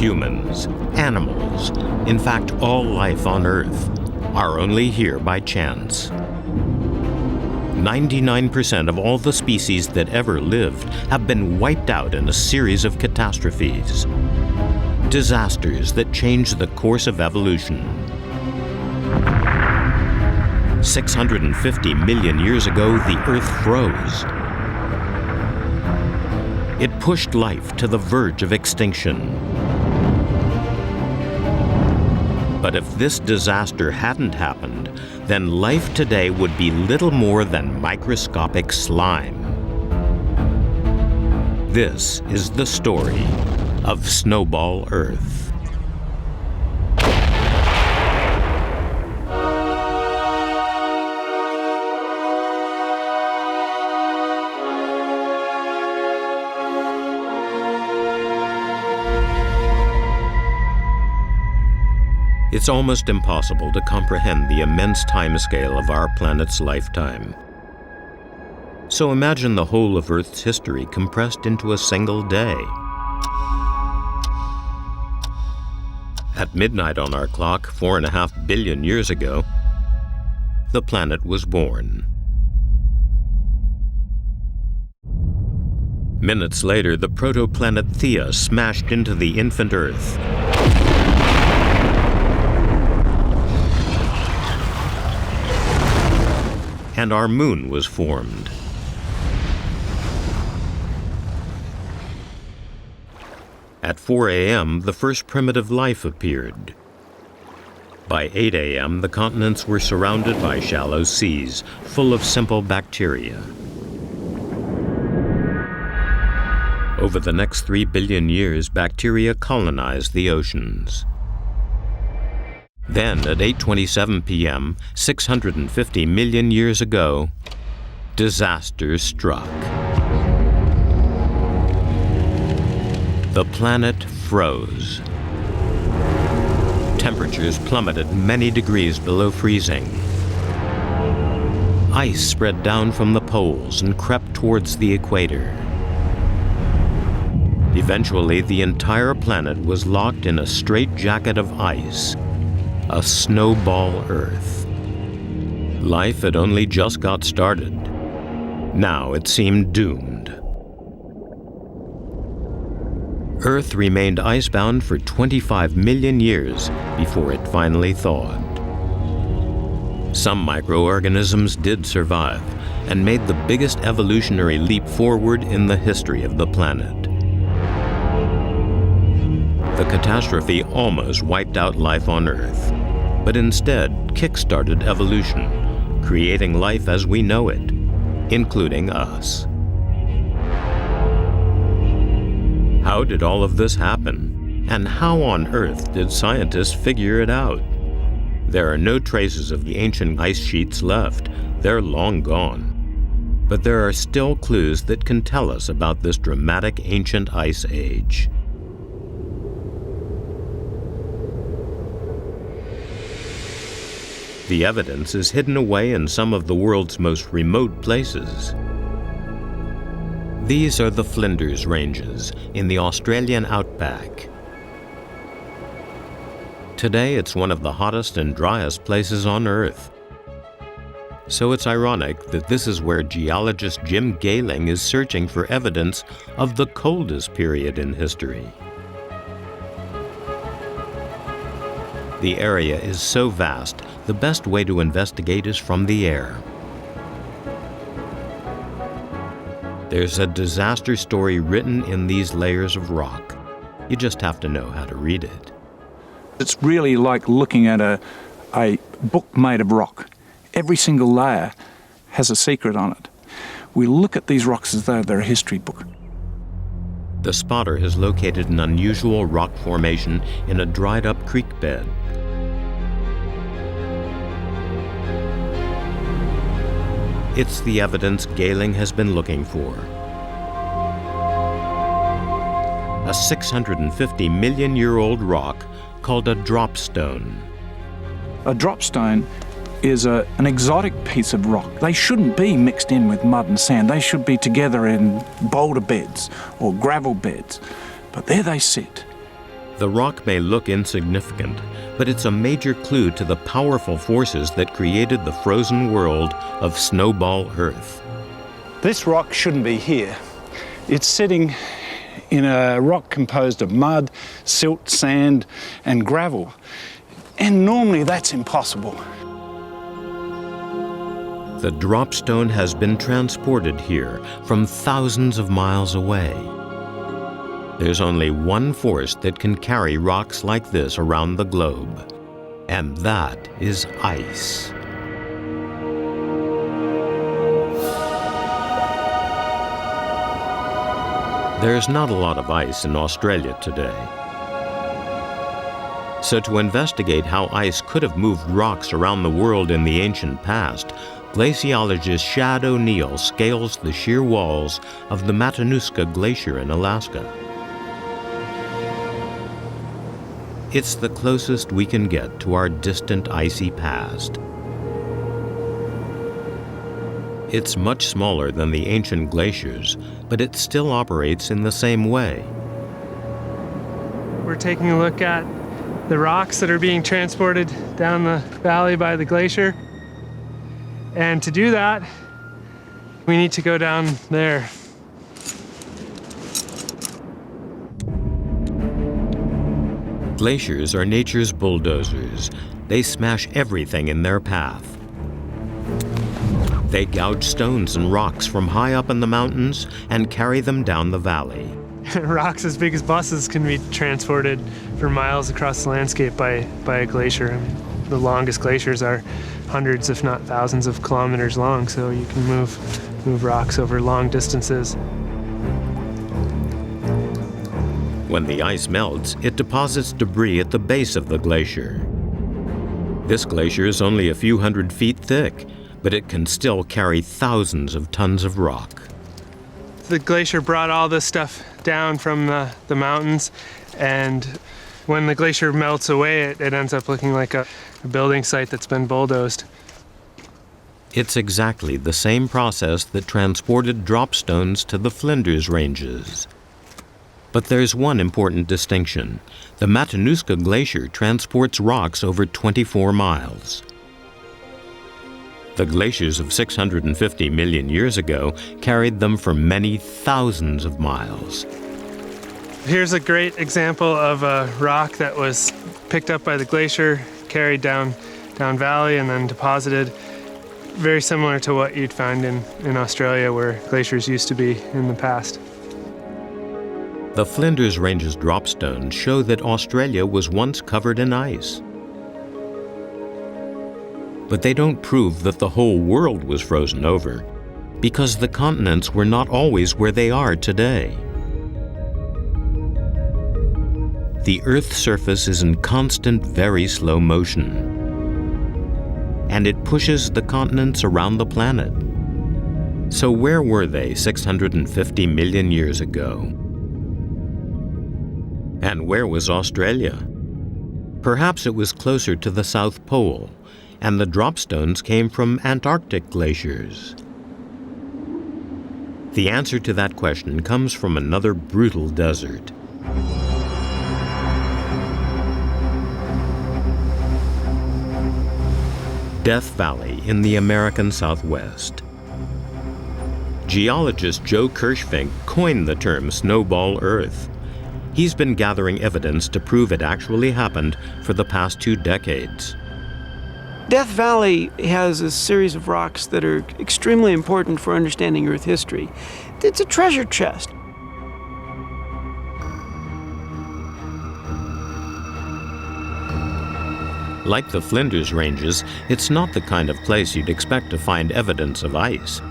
Humans, animals, in fact all life on Earth, are only here by chance. 99% of all the species that ever lived have been wiped out in a series of catastrophes. Disasters that changed the course of evolution. 650 million years ago, the Earth froze. It pushed life to the verge of extinction. But if this disaster hadn't happened, then life today would be little more than microscopic slime. This is the story of Snowball Earth. It's almost impossible to comprehend the immense timescale of our planet's lifetime. So imagine the whole of Earth's history compressed into a single day. At midnight on our clock, 4.5 billion years ago, the planet was born. Minutes later, the protoplanet Theia smashed into the infant Earth. And our moon was formed. At 4 a.m., the first primitive life appeared. By 8 a.m., the continents were surrounded by shallow seas, full of simple bacteria. Over the next 3 billion years, bacteria colonized the oceans. Then, at 8:27 p.m., 650 million years ago, disaster struck. The planet froze. Temperatures plummeted many degrees below freezing. Ice spread down from the poles and crept towards the equator. Eventually, the entire planet was locked in a straitjacket of ice. A snowball Earth. Life had only just got started. Now it seemed doomed. Earth remained icebound for 25 million years before it finally thawed. Some microorganisms did survive and made the biggest evolutionary leap forward in the history of the planet. The catastrophe almost wiped out life on Earth, but instead kick-started evolution, creating life as we know it, including us. How did all of this happen? And how on earth did scientists figure it out? There are no traces of the ancient ice sheets left. They're long gone. But there are still clues that can tell us about this dramatic ancient ice age. The evidence is hidden away in some of the world's most remote places. These are the Flinders Ranges in the Australian outback. Today, it's one of the hottest and driest places on Earth. So it's ironic that this is where geologist Jim Gehling is searching for evidence of the coldest period in history. The area is so vast, the best way to investigate is from the air. There's a disaster story written in these layers of rock. You just have to know how to read it. It's really like looking at a book made of rock. Every single layer has a secret on it. We look at these rocks as though they're a history book. The spotter has located an unusual rock formation in a dried-up creek bed. It's the evidence Gehling has been looking for. A 650 million year old rock called a dropstone. A dropstone is an exotic piece of rock. They shouldn't be mixed in with mud and sand. They should be together in boulder beds or gravel beds. But there they sit. The rock may look insignificant, but it's a major clue to the powerful forces that created the frozen world of Snowball Earth. This rock shouldn't be here. It's sitting in a rock composed of mud, silt, sand, and gravel. And normally that's impossible. The dropstone has been transported here from thousands of miles away. There's only one force that can carry rocks like this around the globe, and that is ice. There's not a lot of ice in Australia today. So to investigate how ice could have moved rocks around the world in the ancient past, glaciologist Shad O'Neill scales the sheer walls of the Matanuska Glacier in Alaska. It's the closest we can get to our distant icy past. It's much smaller than the ancient glaciers, but it still operates in the same way. We're taking a look at the rocks that are being transported down the valley by the glacier. And to do that, we need to go down there. Glaciers are nature's bulldozers. They smash everything in their path. They gouge stones and rocks from high up in the mountains and carry them down the valley. Rocks as big as buses can be transported for miles across the landscape by a glacier. I mean, the longest glaciers are hundreds, if not thousands of kilometers long, so you can move rocks over long distances. When the ice melts, it deposits debris at the base of the glacier. This glacier is only a few hundred feet thick, but it can still carry thousands of tons of rock. The glacier brought all this stuff down from the mountains, and when the glacier melts away, it ends up looking like a building site that's been bulldozed. It's exactly the same process that transported dropstones to the Flinders Ranges. But there's one important distinction. The Matanuska Glacier transports rocks over 24 miles. The glaciers of 650 million years ago carried them for many thousands of miles. Here's a great example of a rock that was picked up by the glacier, carried down valley, and then deposited. Very similar to what you'd find in Australia, where glaciers used to be in the past. The Flinders Ranges dropstones show that Australia was once covered in ice. But they don't prove that the whole world was frozen over, because the continents were not always where they are today. The Earth's surface is in constant, very slow motion, and it pushes the continents around the planet. So where were they 650 million years ago? And where was Australia? Perhaps it was closer to the South Pole, and the dropstones came from Antarctic glaciers. The answer to that question comes from another brutal desert. Death Valley in the American Southwest. Geologist Joe Kirschvink coined the term Snowball Earth. He's been gathering evidence to prove it actually happened for the past 2 decades. Death Valley has a series of rocks that are extremely important for understanding Earth history. It's a treasure chest. Like the Flinders Ranges, it's not the kind of place you'd expect to find evidence of ice.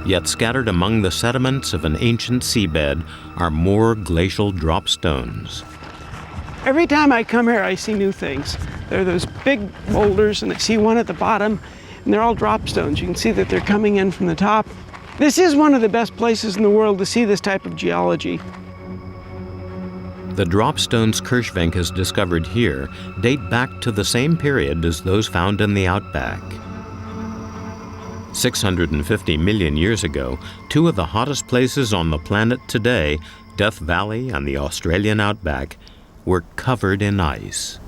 Yet scattered among the sediments of an ancient seabed are more glacial dropstones. Every time I come here, I see new things. There are those big boulders, and I see one at the bottom, and they're all dropstones. You can see that they're coming in from the top. This is one of the best places in the world to see this type of geology. The dropstones Kirschvink has discovered here date back to the same period as those found in the outback. 650 million years ago, 2 of the hottest places on the planet today, Death Valley and the Australian outback, were covered in ice.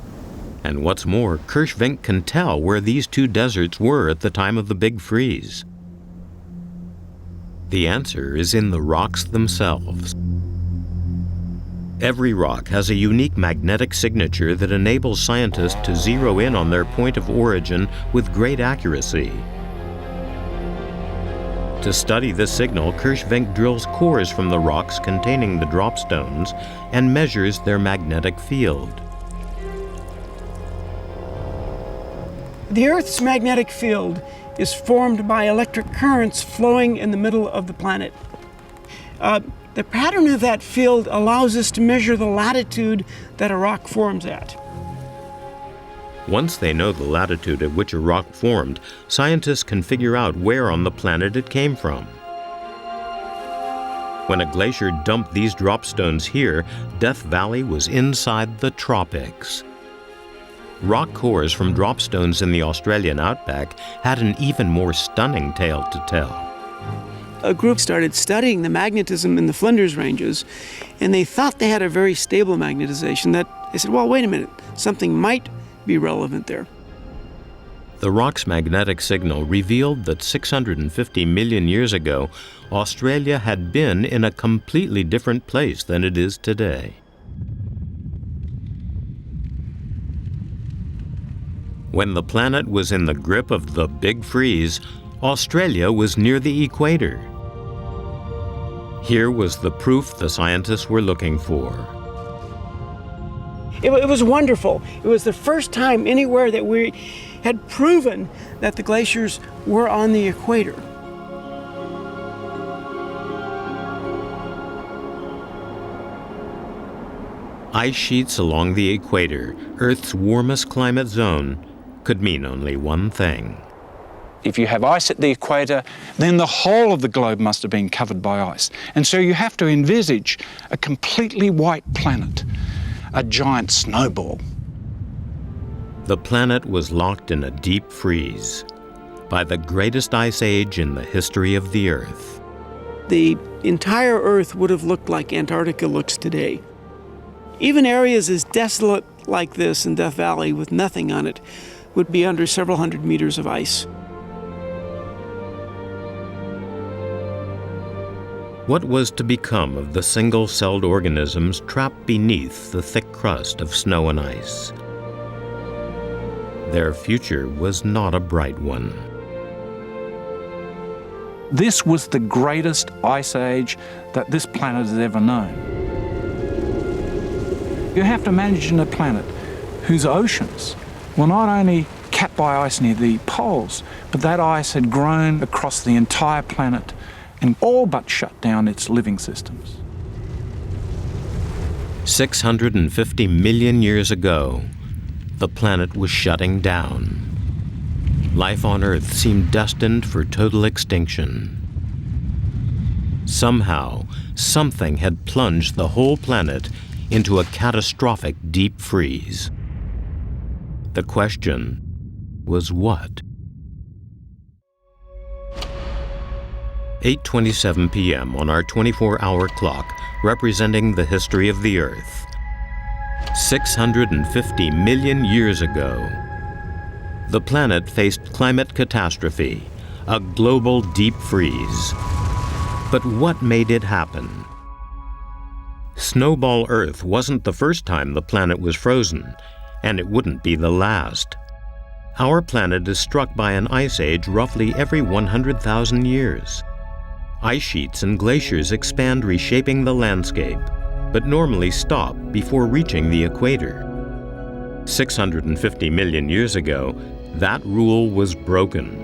And what's more, Kirschvink can tell where these two deserts were at the time of the Big Freeze. The answer is in the rocks themselves. Every rock has a unique magnetic signature that enables scientists to zero in on their point of origin with great accuracy. To study this signal, Kirschvink drills cores from the rocks containing the drop stones and measures their magnetic field. The Earth's magnetic field is formed by electric currents flowing in the middle of the planet. The pattern of that field allows us to measure the latitude that a rock forms at. Once they know the latitude at which a rock formed, scientists can figure out where on the planet it came from. When a glacier dumped these drop stones here, Death Valley was inside the tropics. Rock cores from drop stones in the Australian outback had an even more stunning tale to tell. A group started studying the magnetism in the Flinders Ranges, and they thought they had a very stable magnetization. That they said, well, wait a minute, something might be relevant there. The rock's magnetic signal revealed that 650 million years ago, Australia had been in a completely different place than it is today. When the planet was in the grip of the Big Freeze, Australia was near the equator. Here was the proof the scientists were looking for. It was wonderful. It was the first time anywhere that we had proven that the glaciers were on the equator. Ice sheets along the equator, Earth's warmest climate zone, could mean only one thing. If you have ice at the equator, then the whole of the globe must have been covered by ice. And so you have to envisage a completely white planet, a giant snowball. The planet was locked in a deep freeze by the greatest ice age in the history of the Earth. The entire Earth would have looked like Antarctica looks today. Even areas as desolate like this in Death Valley with nothing on it would be under several hundred meters of ice. What was to become of the single-celled organisms trapped beneath the thick crust of snow and ice? Their future was not a bright one. This was the greatest ice age that this planet has ever known. You have to imagine a planet whose oceans were not only capped by ice near the poles, but that ice had grown across the entire planet and all but shut down its living systems. 650 million years ago, the planet was shutting down. Life on Earth seemed destined for total extinction. Somehow, something had plunged the whole planet into a catastrophic deep freeze. The question was what? 8:27 p.m. on our 24-hour clock, representing the history of the Earth. 650 million years ago, the planet faced climate catastrophe, a global deep freeze. But what made it happen? Snowball Earth wasn't the first time the planet was frozen, and it wouldn't be the last. Our planet is struck by an ice age roughly every 100,000 years. Ice sheets and glaciers expand, reshaping the landscape, but normally stop before reaching the equator. 650 million years ago, that rule was broken.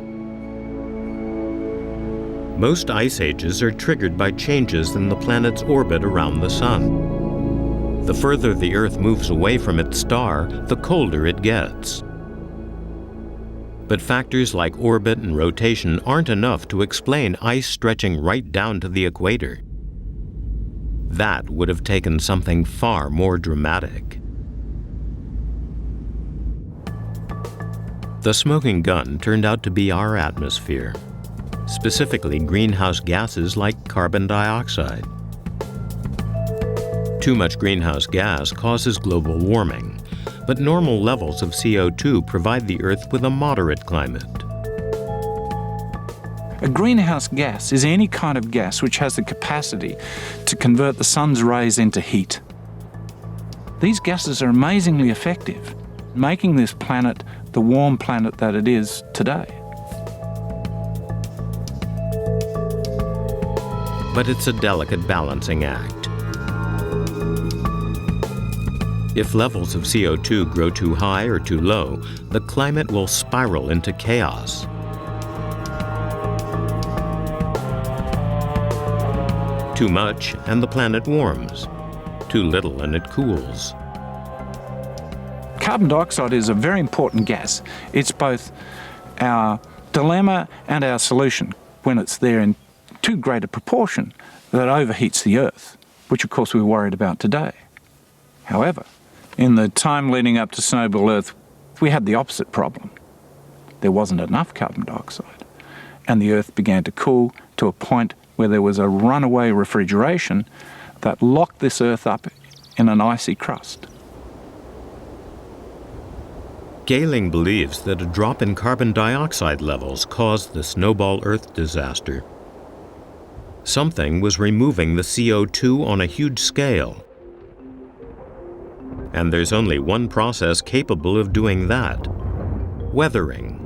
Most ice ages are triggered by changes in the planet's orbit around the Sun. The further the Earth moves away from its star, the colder it gets. But factors like orbit and rotation aren't enough to explain ice stretching right down to the equator. That would have taken something far more dramatic. The smoking gun turned out to be our atmosphere, specifically greenhouse gases like carbon dioxide. Too much greenhouse gas causes global warming, but normal levels of CO2 provide the Earth with a moderate climate. A greenhouse gas is any kind of gas which has the capacity to convert the sun's rays into heat. These gases are amazingly effective, making this planet the warm planet that it is today. But it's a delicate balancing act. If levels of CO2 grow too high or too low, the climate will spiral into chaos. Too much and the planet warms. Too little and it cools. Carbon dioxide is a very important gas. It's both our dilemma and our solution when it's there in too great a proportion that overheats the Earth, which of course we're worried about today. However, in the time leading up to Snowball Earth, we had the opposite problem. There wasn't enough carbon dioxide, and the Earth began to cool to a point where there was a runaway refrigeration that locked this Earth up in an icy crust. Gehling believes that a drop in carbon dioxide levels caused the Snowball Earth disaster. Something was removing the CO2 on a huge scale. And there's only one process capable of doing that: weathering.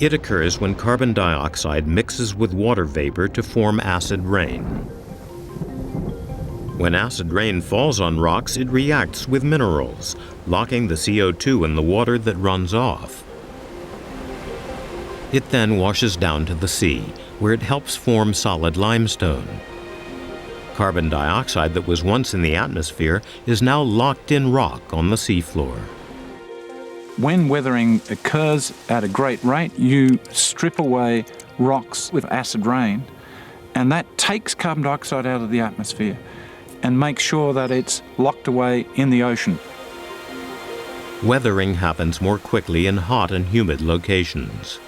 It occurs when carbon dioxide mixes with water vapor to form acid rain. When acid rain falls on rocks, it reacts with minerals, locking the CO2 in the water that runs off. It then washes down to the sea, where it helps form solid limestone. Carbon dioxide that was once in the atmosphere is now locked in rock on the seafloor. When weathering occurs at a great rate, you strip away rocks with acid rain, and that takes carbon dioxide out of the atmosphere and makes sure that it's locked away in the ocean. Weathering happens more quickly in hot and humid locations.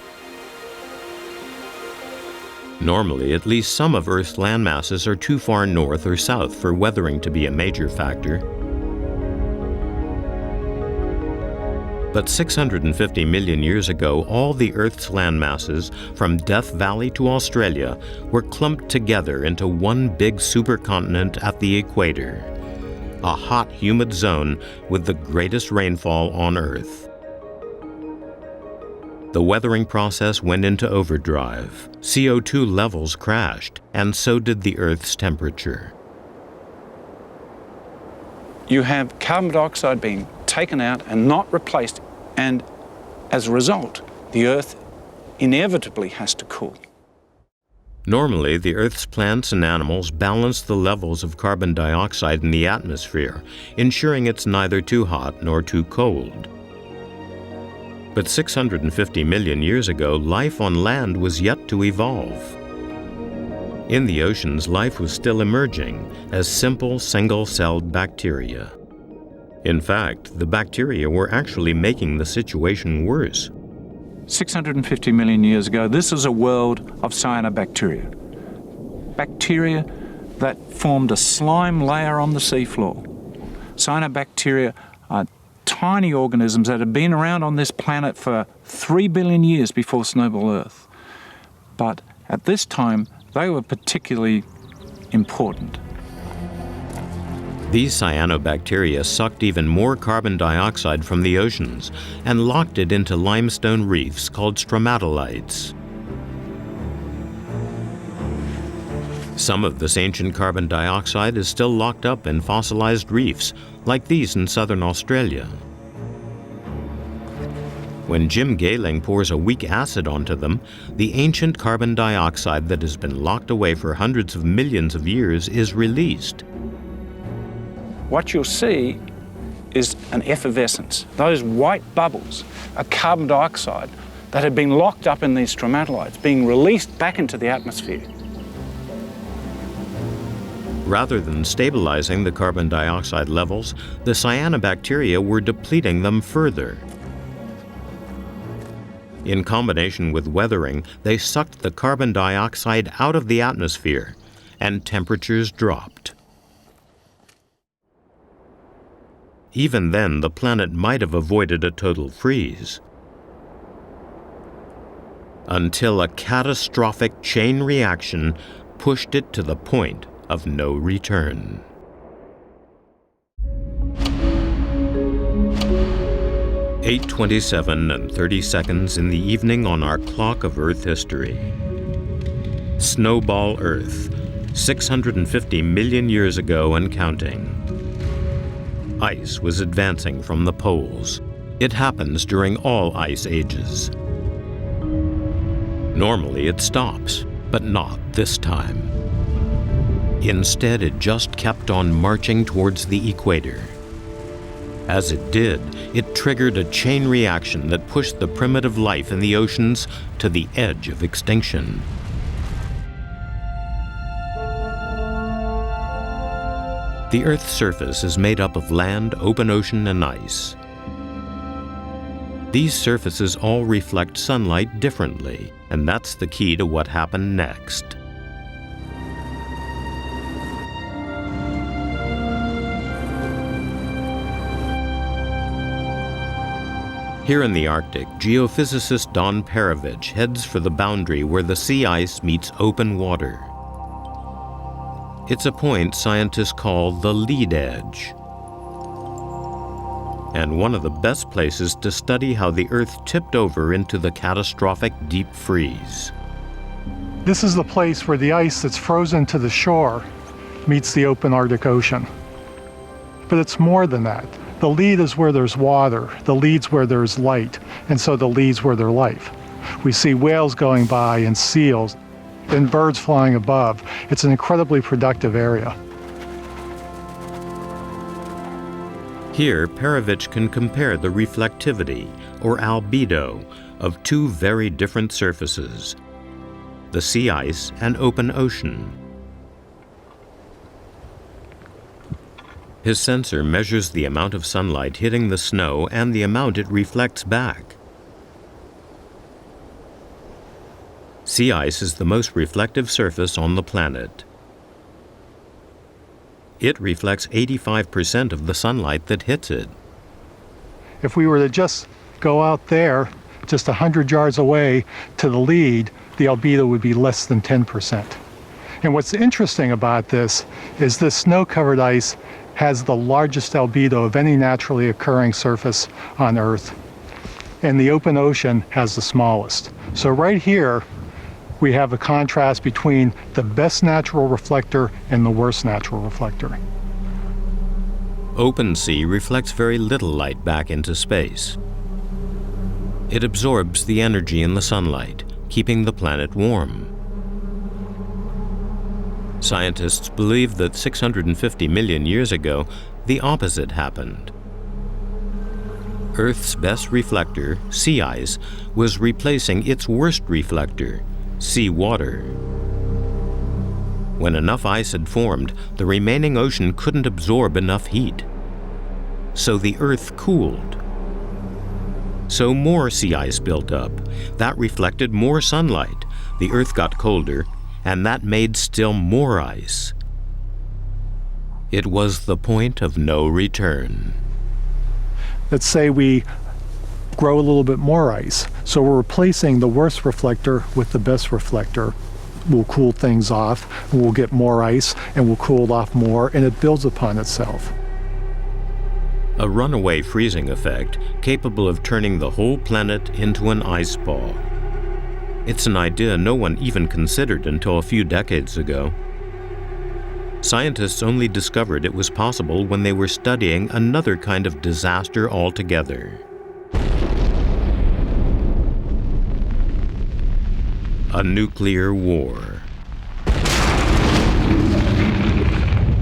Normally, at least some of Earth's land masses are too far north or south for weathering to be a major factor. But 650 million years ago, all the Earth's land masses, from Death Valley to Australia, were clumped together into one big supercontinent at the equator, a hot, humid zone with the greatest rainfall on Earth. The weathering process went into overdrive. CO2 levels crashed, and so did the Earth's temperature. You have carbon dioxide being taken out and not replaced, and as a result, the Earth inevitably has to cool. Normally, the Earth's plants and animals balance the levels of carbon dioxide in the atmosphere, ensuring it's neither too hot nor too cold. But 650 million years ago, life on land was yet to evolve. In the oceans, life was still emerging as simple, single-celled bacteria. In fact, the bacteria were actually making the situation worse. 650 million years ago, this is a world of cyanobacteria. Bacteria that formed a slime layer on the seafloor. Cyanobacteria are tiny organisms that have been around on this planet for 3 billion years before Snowball Earth. But at this time, they were particularly important. These cyanobacteria sucked even more carbon dioxide from the oceans and locked it into limestone reefs called stromatolites. Some of this ancient carbon dioxide is still locked up in fossilized reefs, like these in southern Australia. When Jim Gehling pours a weak acid onto them, the ancient carbon dioxide that has been locked away for hundreds of millions of years is released. What you'll see is an effervescence. Those white bubbles are carbon dioxide that have been locked up in these stromatolites, being released back into the atmosphere. Rather than stabilizing the carbon dioxide levels, the cyanobacteria were depleting them further. In combination with weathering, they sucked the carbon dioxide out of the atmosphere, and temperatures dropped. Even then, the planet might have avoided a total freeze. Until a catastrophic chain reaction pushed it to the point of no return. "8:27:30 in the evening on our clock of Earth history. Snowball Earth, 650 million years ago and counting. Ice was advancing from the poles. It happens during all ice ages. Normally it stops, but not this time. Instead, it just kept on marching towards the equator. As it did, it triggered a chain reaction that pushed the primitive life in the oceans to the edge of extinction. The Earth's surface is made up of land, open ocean, and ice. These surfaces all reflect sunlight differently, and that's the key to what happened next. Here in the Arctic, geophysicist Don Perovich heads for the boundary where the sea ice meets open water. It's a point scientists call the lead edge, and one of the best places to study how the Earth tipped over into the catastrophic deep freeze. This is the place where the ice that's frozen to the shore meets the open Arctic Ocean. But it's more than that. The lead is where there's water, the lead's where there's light, and so the lead's where there's life. We see whales going by and seals, and birds flying above. It's an incredibly productive area. Here, Perovich can compare the reflectivity, or albedo, of two very different surfaces, the sea ice and open ocean. His sensor measures the amount of sunlight hitting the snow and the amount it reflects back. Sea ice is the most reflective surface on the planet. It reflects 85% of the sunlight that hits it. If we were to just go out there, just 100 yards away to the lead, the albedo would be less than 10%. And what's interesting about this is this snow-covered ice has the largest albedo of any naturally occurring surface on Earth. And the open ocean has the smallest. So right here, we have a contrast between the best natural reflector and the worst natural reflector. Open sea reflects very little light back into space. It absorbs the energy in the sunlight, keeping the planet warm. Scientists believe that 650 million years ago, the opposite happened. Earth's best reflector, sea ice, was replacing its worst reflector, sea water. When enough ice had formed, the remaining ocean couldn't absorb enough heat. So the Earth cooled. So more sea ice built up. That reflected more sunlight. The Earth got colder, and that made still more ice. It was the point of no return. Let's say we grow a little bit more ice. So we're replacing the worst reflector with the best reflector. We'll cool things off, and we'll get more ice, and we'll cool it off more, and it builds upon itself. A runaway freezing effect capable of turning the whole planet into an ice ball. It's an idea no one even considered until a few decades ago. Scientists only discovered it was possible when they were studying another kind of disaster altogether. A nuclear war.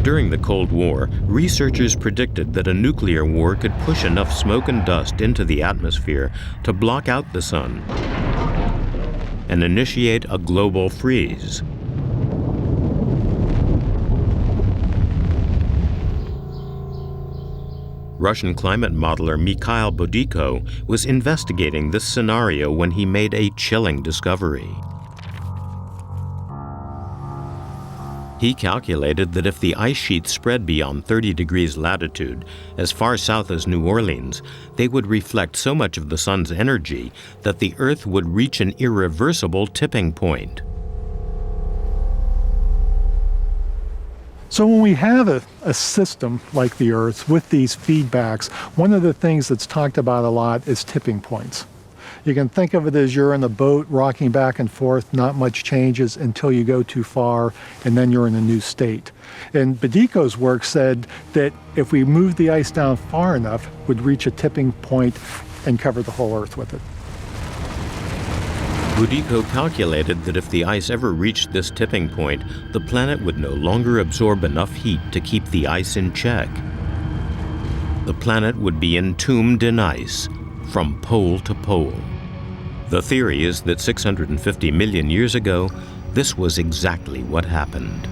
During the Cold War, researchers predicted that a nuclear war could push enough smoke and dust into the atmosphere to block out the sun and initiate a global freeze. Russian climate modeler Mikhail Bodiko was investigating this scenario when he made a chilling discovery. He calculated that if the ice sheets spread beyond 30 degrees latitude, as far south as New Orleans, they would reflect so much of the sun's energy that the Earth would reach an irreversible tipping point. So when we have a system like the Earth with these feedbacks, one of the things that's talked about a lot is tipping points. You can think of it as you're in a boat rocking back and forth, not much changes until you go too far, and then you're in a new state. And Bedico's work said that if we moved the ice down far enough, we'd reach a tipping point and cover the whole Earth with it. Bedico calculated that if the ice ever reached this tipping point, the planet would no longer absorb enough heat to keep the ice in check. The planet would be entombed in ice, from pole to pole. The theory is that 650 million years ago, this was exactly what happened.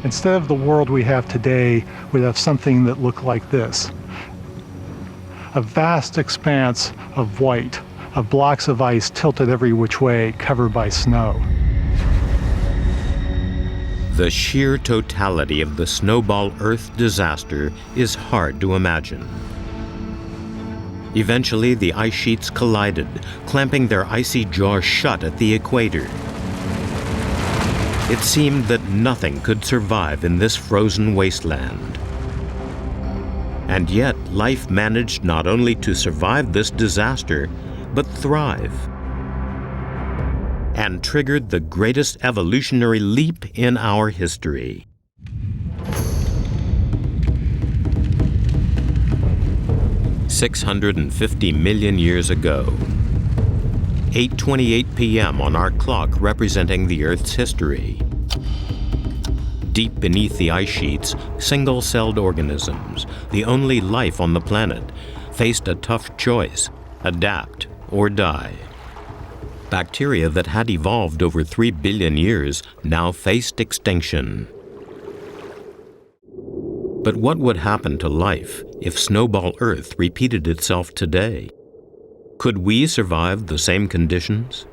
Instead of the world we have today, we'd have something that looked like this. A vast expanse of white, of blocks of ice tilted every which way, covered by snow. The sheer totality of the Snowball Earth disaster is hard to imagine. Eventually, the ice sheets collided, clamping their icy jaws shut at the equator. It seemed that nothing could survive in this frozen wasteland. And yet, life managed not only to survive this disaster, but thrive, and triggered the greatest evolutionary leap in our history. $650 million years ago, 8:28 p.m. on our clock representing the Earth's history. Deep beneath the ice sheets, single-celled organisms, the only life on the planet, faced a tough choice: adapt or die. Bacteria that had evolved over 3 billion years now faced extinction. But what would happen to life if Snowball Earth repeated itself today? Could we survive the same conditions?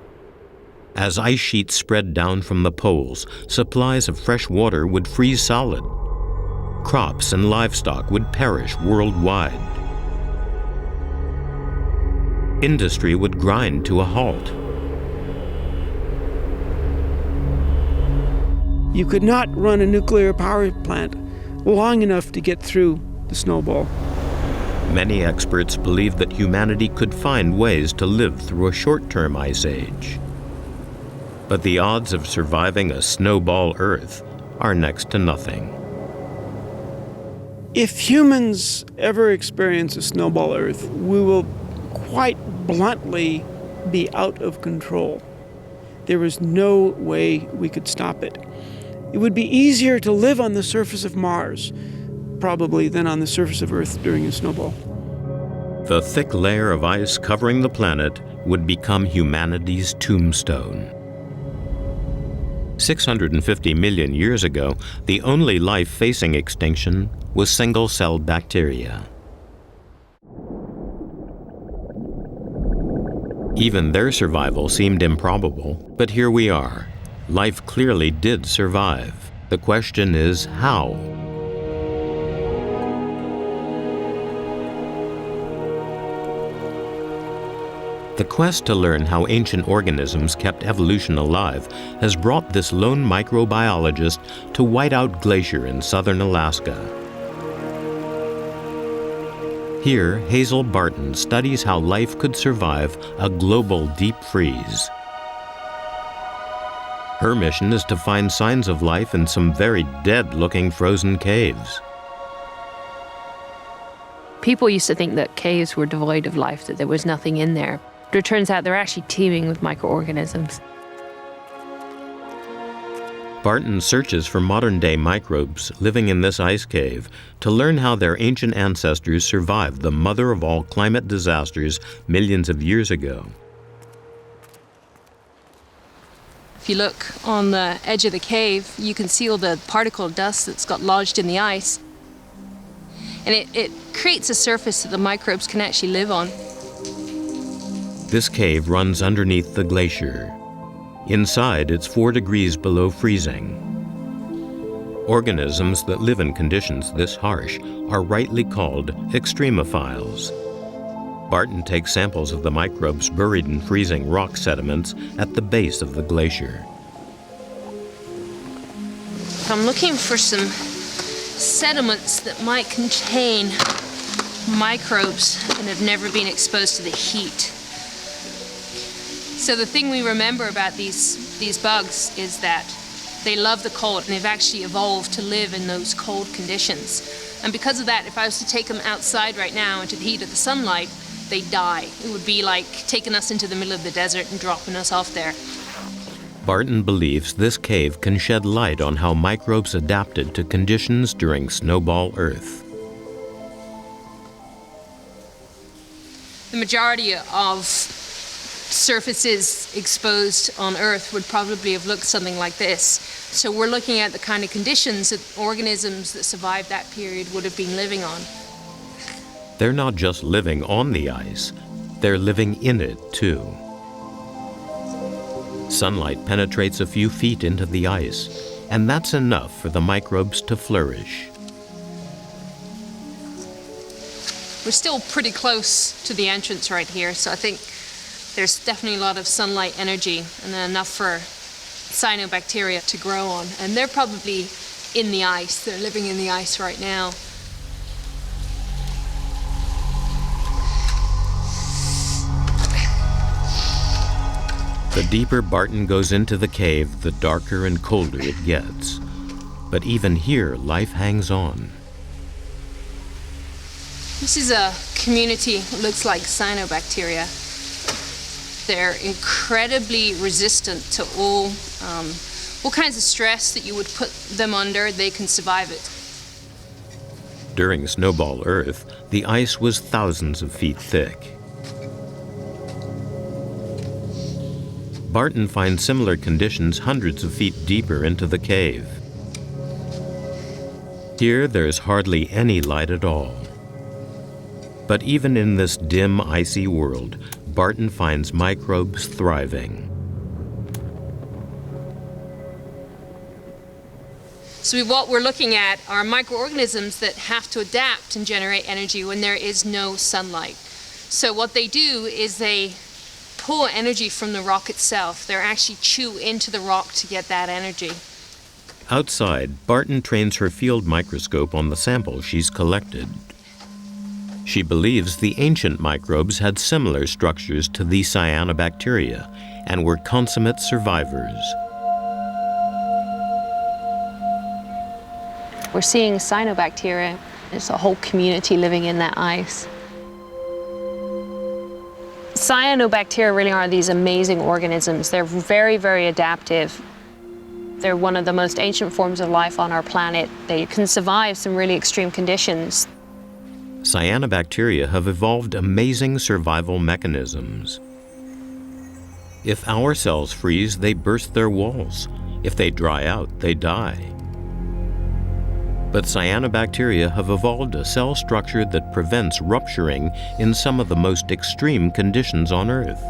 As ice sheets spread down from the poles, supplies of fresh water would freeze solid. Crops and livestock would perish worldwide. Industry would grind to a halt. You could not run a nuclear power plant long enough to get through the Snowball. Many experts believe that humanity could find ways to live through a short-term ice age. But the odds of surviving a Snowball Earth are next to nothing. If humans ever experience a Snowball Earth, we will quite bluntly be out of control. There is no way we could stop it. It would be easier to live on the surface of Mars, probably, than on the surface of Earth during a snowball. The thick layer of ice covering the planet would become humanity's tombstone. 650 million years ago, the only life facing extinction was single-celled bacteria. Even their survival seemed improbable, but here we are. Life clearly did survive. The question is, how? The quest to learn how ancient organisms kept evolution alive has brought this lone microbiologist to Whiteout Glacier in southern Alaska. Here, Hazel Barton studies how life could survive a global deep freeze. Her mission is to find signs of life in some very dead-looking frozen caves. People used to think that caves were devoid of life, that there was nothing in there. But it turns out they're actually teeming with microorganisms. Barton searches for modern-day microbes living in this ice cave to learn how their ancient ancestors survived the mother of all climate disasters millions of years ago. If you look on the edge of the cave, you can see all the particle dust that's got lodged in the ice. And it creates a surface that the microbes can actually live on. This cave runs underneath the glacier. Inside, it's 4 degrees below freezing. Organisms that live in conditions this harsh are rightly called extremophiles. Barton takes samples of the microbes buried in freezing rock sediments at the base of the glacier. I'm looking for some sediments that might contain microbes and have never been exposed to the heat. So the thing we remember about these bugs is that they love the cold, and they've actually evolved to live in those cold conditions. And because of that, if I was to take them outside right now into the heat of the sunlight, they die. It would be like taking us into the middle of the desert and dropping us off there. Barton believes this cave can shed light on how microbes adapted to conditions during Snowball Earth. The majority of surfaces exposed on Earth would probably have looked something like this. So we're looking at the kind of conditions that organisms that survived that period would have been living on. They're not just living on the ice, they're living in it too. Sunlight penetrates a few feet into the ice, and that's enough for the microbes to flourish. We're still pretty close to the entrance right here, so I think there's definitely a lot of sunlight energy and enough for cyanobacteria to grow on. And they're probably in the ice. They're living in the ice right now. The deeper Barton goes into the cave, the darker and colder it gets. But even here, life hangs on. This is a community that looks like cyanobacteria. They're incredibly resistant to all kinds of stress that you would put them under. They can survive it. During Snowball Earth, the ice was thousands of feet thick. Barton finds similar conditions hundreds of feet deeper into the cave. Here, there's hardly any light at all. But even in this dim, icy world, Barton finds microbes thriving. So what we're looking at are microorganisms that have to adapt and generate energy when there is no sunlight. So what they do is they pull energy from the rock itself. They're actually chew into the rock to get that energy. Outside, Barton trains her field microscope on the sample she's collected. She believes the ancient microbes had similar structures to the cyanobacteria and were consummate survivors. We're seeing cyanobacteria. There's a whole community living in that ice. Cyanobacteria really are these amazing organisms. They're very, very adaptive. They're one of the most ancient forms of life on our planet. They can survive some really extreme conditions. Cyanobacteria have evolved amazing survival mechanisms. If our cells freeze, they burst their walls. If they dry out, they die. But cyanobacteria have evolved a cell structure that prevents rupturing in some of the most extreme conditions on Earth.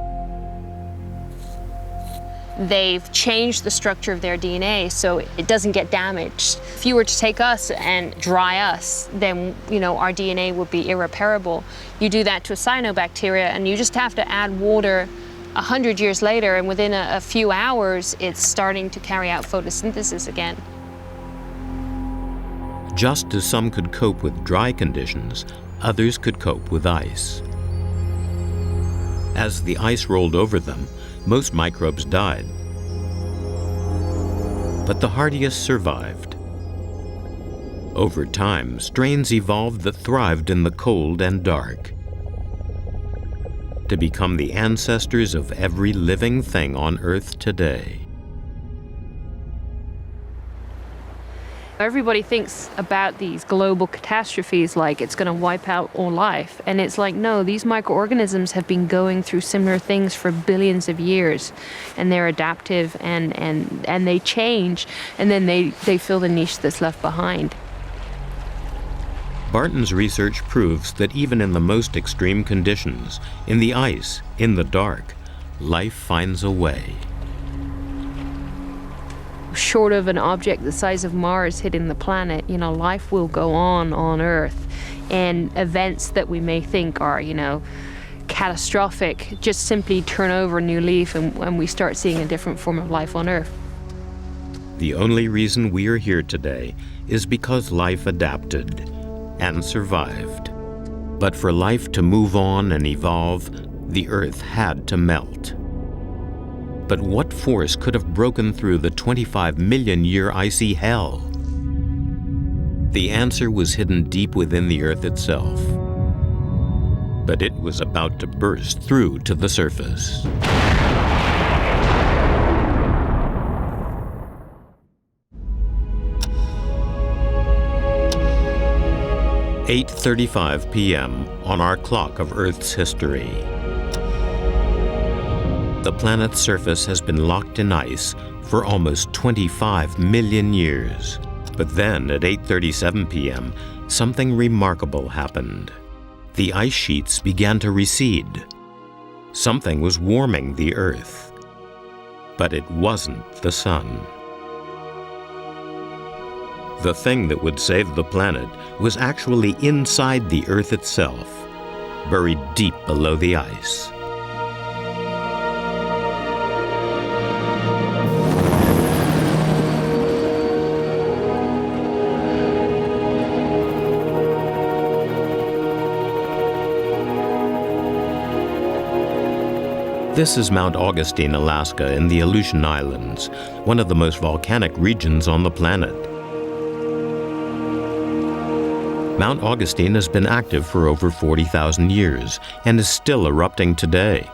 They've changed the structure of their DNA so it doesn't get damaged. If you were to take us and dry us, then our DNA would be irreparable. You do that to a cyanobacteria and you just have to add water 100 years later, and within a few hours it's starting to carry out photosynthesis again. Just as some could cope with dry conditions, others could cope with ice. As the ice rolled over them, most microbes died. But the hardiest survived. Over time, strains evolved that thrived in the cold and dark, to become the ancestors of every living thing on Earth today. Everybody thinks about these global catastrophes like it's going to wipe out all life. And it's like, no, these microorganisms have been going through similar things for billions of years. And they're adaptive and they change. And then they fill the niche that's left behind. Barton's research proves that even in the most extreme conditions, in the ice, in the dark, life finds a way. short of an object the size of Mars hitting the planet, life will go on Earth. And events that we may think are, catastrophic just simply turn over a new leaf and we start seeing a different form of life on Earth. The only reason we are here today is because life adapted and survived. But for life to move on and evolve, the Earth had to melt. But what force could have broken through the 25 million year icy hell? The answer was hidden deep within the Earth itself. But it was about to burst through to the surface. "8:35 p.m. on our clock of Earth's history. The planet's surface has been locked in ice for almost 25 million years. But then at 8:37 p.m., something remarkable happened. The ice sheets began to recede. Something was warming the Earth. But it wasn't the sun. The thing that would save the planet was actually inside the Earth itself, buried deep below the ice. This is Mount Augustine, Alaska, in the Aleutian Islands, one of the most volcanic regions on the planet. Mount Augustine has been active for over 40,000 years and is still erupting today.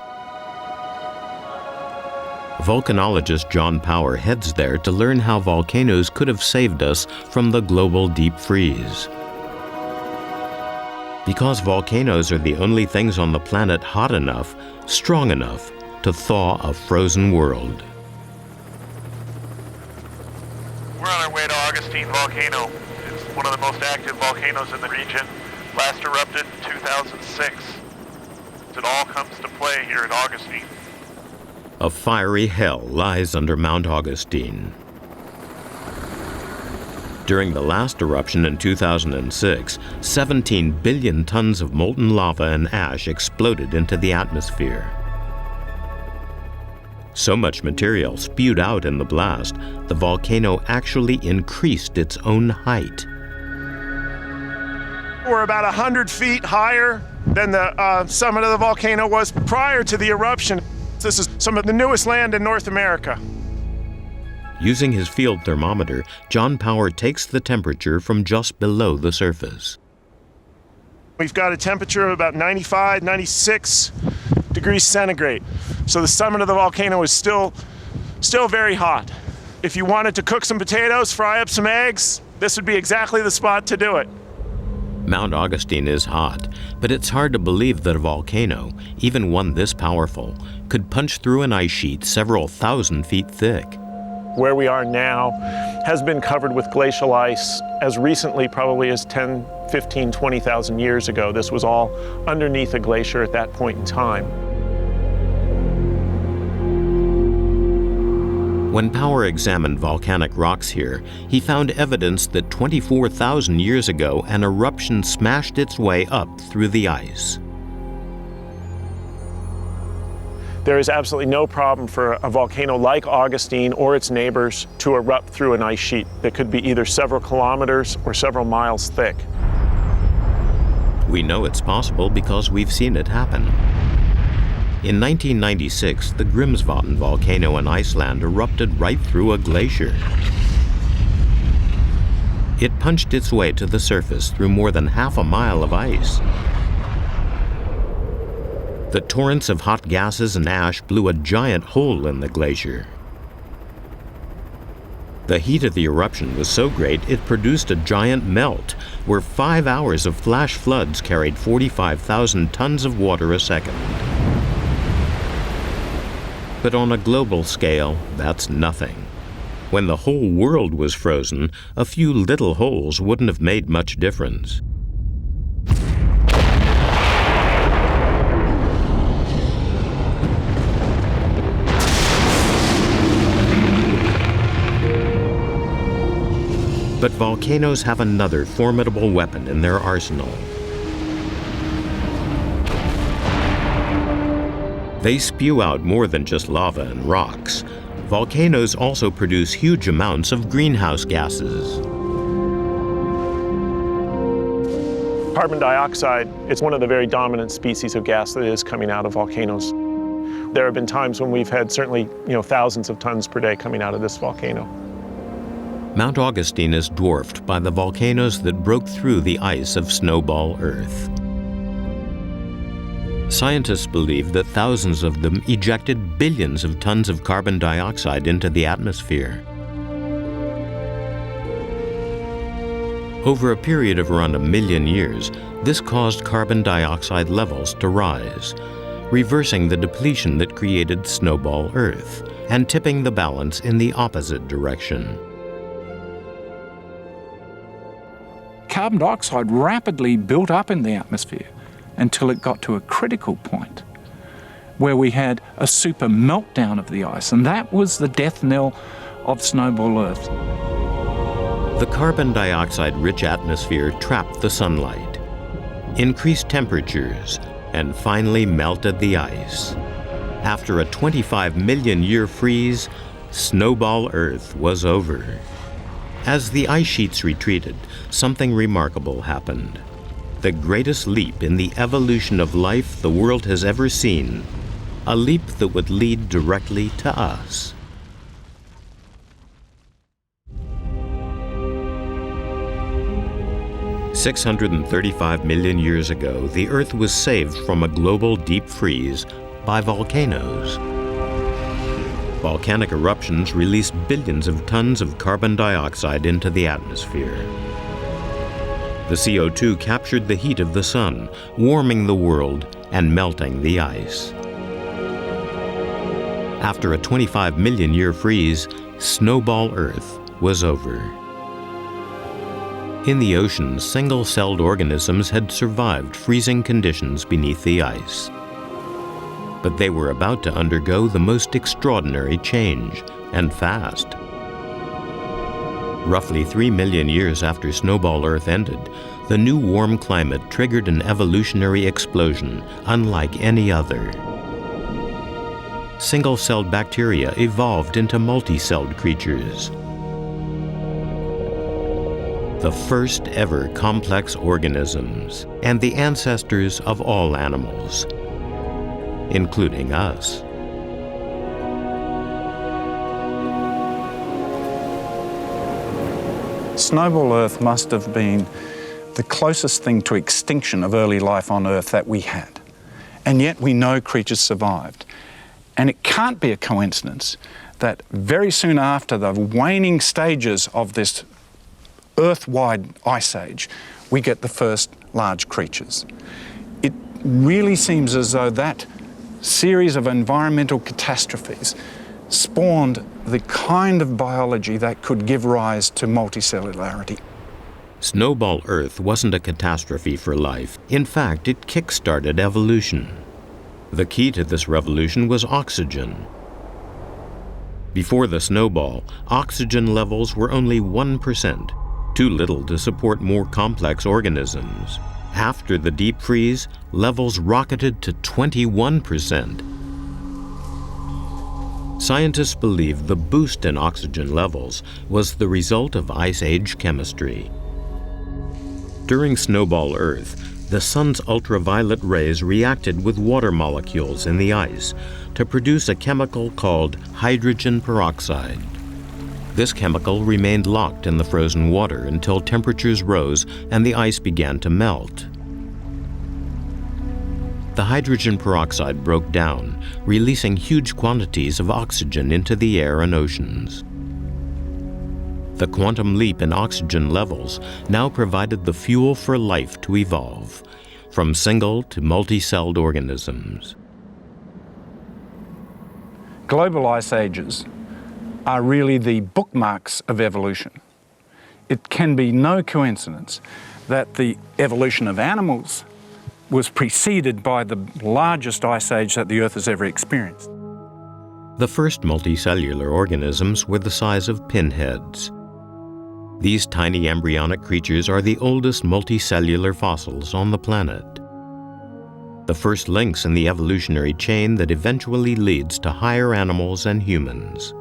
Volcanologist John Power heads there to learn how volcanoes could have saved us from the global deep freeze. Because volcanoes are the only things on the planet hot enough, strong enough, to thaw a frozen world. We're on our way to Augustine Volcano. It's one of the most active volcanoes in the region. Last erupted in 2006. It all comes to play here at Augustine. A fiery hell lies under Mount Augustine. During the last eruption in 2006, 17 billion tons of molten lava and ash exploded into the atmosphere. So much material spewed out in the blast, the volcano actually increased its own height. We're about 100 feet higher than the summit of the volcano was prior to the eruption. This is some of the newest land in North America. Using his field thermometer, John Power takes the temperature from just below the surface. We've got a temperature of about 95, 96 degrees centigrade. So the summit of the volcano is still very hot. If you wanted to cook some potatoes, fry up some eggs, this would be exactly the spot to do it. Mount Augustine is hot, but it's hard to believe that a volcano, even one this powerful, could punch through an ice sheet several thousand feet thick. Where we are now has been covered with glacial ice as recently probably as 10, 15, 20,000 years ago. This was all underneath a glacier at that point in time. When Power examined volcanic rocks here, he found evidence that 24,000 years ago an eruption smashed its way up through the ice. There is absolutely no problem for a volcano like Augustine or its neighbors to erupt through an ice sheet that could be either several kilometers or several miles thick. We know it's possible because we've seen it happen. In 1996, the Grimsvatn volcano in Iceland erupted right through a glacier. It punched its way to the surface through more than half a mile of ice. The torrents of hot gases and ash blew a giant hole in the glacier. The heat of the eruption was so great it produced a giant melt, where 5 hours of flash floods carried 45,000 tons of water a second. But on a global scale, that's nothing. When the whole world was frozen, a few little holes wouldn't have made much difference. But volcanoes have another formidable weapon in their arsenal. They spew out more than just lava and rocks. Volcanoes also produce huge amounts of greenhouse gases. Carbon dioxide is one of the very dominant species of gas that is coming out of volcanoes. There have been times when we've had certainly, thousands of tons per day coming out of this volcano. Mount Augustine is dwarfed by the volcanoes that broke through the ice of Snowball Earth. Scientists believe that thousands of them ejected billions of tons of carbon dioxide into the atmosphere. Over a period of around 1 million years, this caused carbon dioxide levels to rise, reversing the depletion that created Snowball Earth and tipping the balance in the opposite direction. Carbon dioxide rapidly built up in the atmosphere until it got to a critical point where we had a super meltdown of the ice, and that was the death knell of Snowball Earth. The carbon dioxide-rich atmosphere trapped the sunlight, increased temperatures, and finally melted the ice. After a 25 million year freeze, Snowball Earth was over. As the ice sheets retreated, something remarkable happened. The greatest leap in the evolution of life the world has ever seen. A leap that would lead directly to us. "635 million years ago, the Earth was saved from a global deep freeze by volcanoes. Volcanic eruptions released billions of tons of carbon dioxide into the atmosphere. The CO2 captured the heat of the sun, warming the world and melting the ice. After a 25 million year freeze, Snowball Earth was over. In the ocean, single-celled organisms had survived freezing conditions beneath the ice. But they were about to undergo the most extraordinary change, and fast. Roughly 3 million years after Snowball Earth ended, the new warm climate triggered an evolutionary explosion unlike any other. Single-celled bacteria evolved into multi-celled creatures. The first ever complex organisms, and the ancestors of all animals, including us. Snowball Earth must have been the closest thing to extinction of early life on Earth that we had. And yet we know creatures survived. And it can't be a coincidence that very soon after the waning stages of this Earth-wide ice age, we get the first large creatures. It really seems as though that series of environmental catastrophes spawned the kind of biology that could give rise to multicellularity. Snowball Earth wasn't a catastrophe for life. In fact, it kick-started evolution. The key to this revolution was oxygen. Before the snowball, oxygen levels were only 1%, too little to support more complex organisms. After the deep freeze, levels rocketed to 21%. Scientists believe the boost in oxygen levels was the result of Ice Age chemistry. During Snowball Earth, the sun's ultraviolet rays reacted with water molecules in the ice to produce a chemical called hydrogen peroxide. This chemical remained locked in the frozen water until temperatures rose and the ice began to melt. The hydrogen peroxide broke down, releasing huge quantities of oxygen into the air and oceans. The quantum leap in oxygen levels now provided the fuel for life to evolve, from single to multi-celled organisms. Global ice ages are really the bookmarks of evolution. It can be no coincidence that the evolution of animals was preceded by the largest ice age that the Earth has ever experienced. The first multicellular organisms were the size of pinheads. These tiny embryonic creatures are the oldest multicellular fossils on the planet. The first links in the evolutionary chain that eventually leads to higher animals and humans.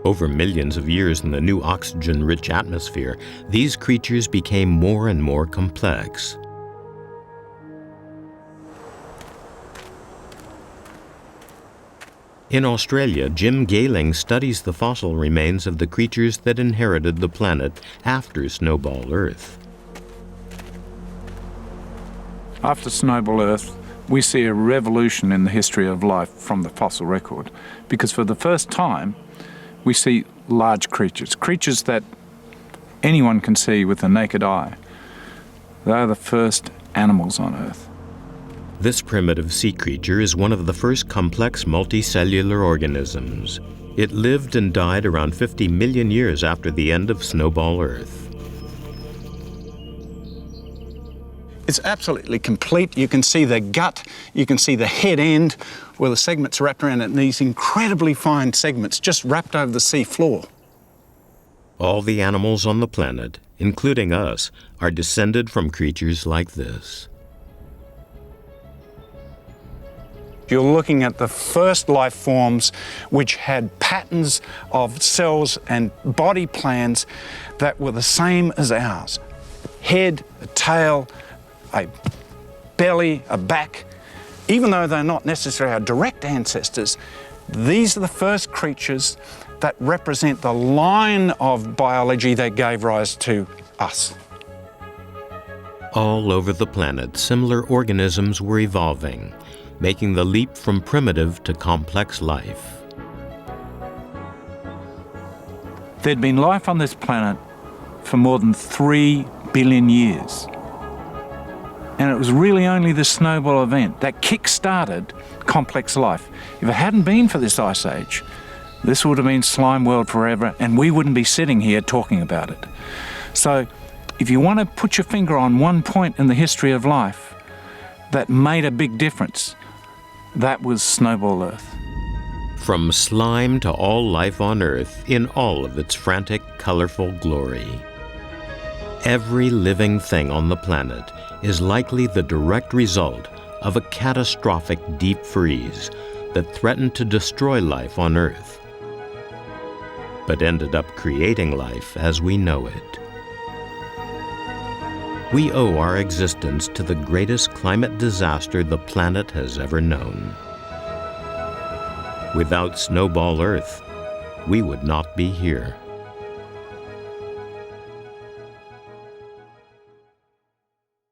Over millions of years in the new oxygen-rich atmosphere, these creatures became more and more complex. In Australia, Jim Gayling studies the fossil remains of the creatures that inherited the planet after Snowball Earth. After Snowball Earth, we see a revolution in the history of life from the fossil record, because for the first time, we see large creatures, creatures that anyone can see with the naked eye. They are the first animals on Earth. This primitive sea creature is one of the first complex multicellular organisms. It lived and died around 50 million years after the end of Snowball Earth. It's absolutely complete. You can see the gut, you can see the head end where the segments wrapped around it, and these incredibly fine segments just wrapped over the sea floor. All the animals on the planet, including us, are descended from creatures like this. You're looking at the first life forms which had patterns of cells and body plans that were the same as ours. Head, a tail, a belly, a back. Even though they're not necessarily our direct ancestors, these are the first creatures that represent the line of biology that gave rise to us. All over the planet, similar organisms were evolving, making the leap from primitive to complex life. There'd been life on this planet for more than 3 billion years. And it was really only the Snowball event that kick-started complex life. If it hadn't been for this ice age, this would have been slime world forever, and we wouldn't be sitting here talking about it. So if you want to put your finger on one point in the history of life that made a big difference, that was Snowball Earth. From slime to all life on Earth in all of its frantic, colorful glory. Every living thing on the planet is likely the direct result of a catastrophic deep freeze that threatened to destroy life on Earth, but ended up creating life as we know it. We owe our existence to the greatest climate disaster the planet has ever known. Without Snowball Earth, we would not be here.